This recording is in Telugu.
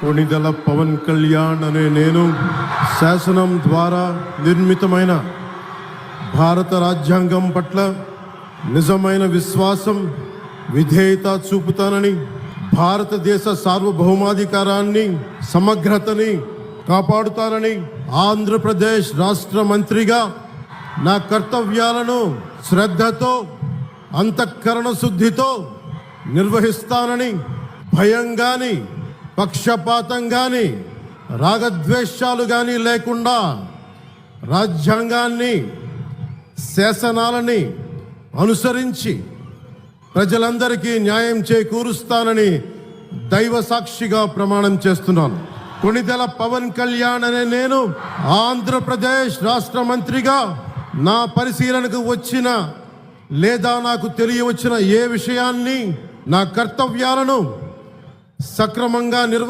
కొణిదెల పవన్ కళ్యాణ్ అనే నేను శాసనం ద్వారా నిర్మితమైన భారత రాజ్యాంగం పట్ల నిజమైన విశ్వాసం, విధేయత చూపుతానని, భారతదేశ సార్వభౌమాధికారాన్ని, సమగ్రతని కాపాడుతానని, ఆంధ్రప్రదేశ్ రాష్ట్ర మంత్రిగా నా కర్తవ్యాలను శ్రద్ధతో, అంతఃకరణ శుద్ధితో నిర్వహిస్తానని, భయం గాని, పక్షపాతం గాని, రాగద్వేషాలు గాని లేకుండా రాజ్యాంగాన్ని, శాసనాలని అనుసరించి ప్రజలందరికీ న్యాయం చేకూరుస్తానని దైవ సాక్షిగా ప్రమాణం చేస్తున్నాను. కొణిదెల పవన్ కళ్యాణ్ అనే నేను ఆంధ్రప్రదేశ్ రాష్ట్ర మంత్రిగా నా పరిశీలనకు వచ్చిన లేదా నాకు తెలియవచ్చిన ఏ విషయాన్ని, నా కర్తవ్యాలను సక్రమంగా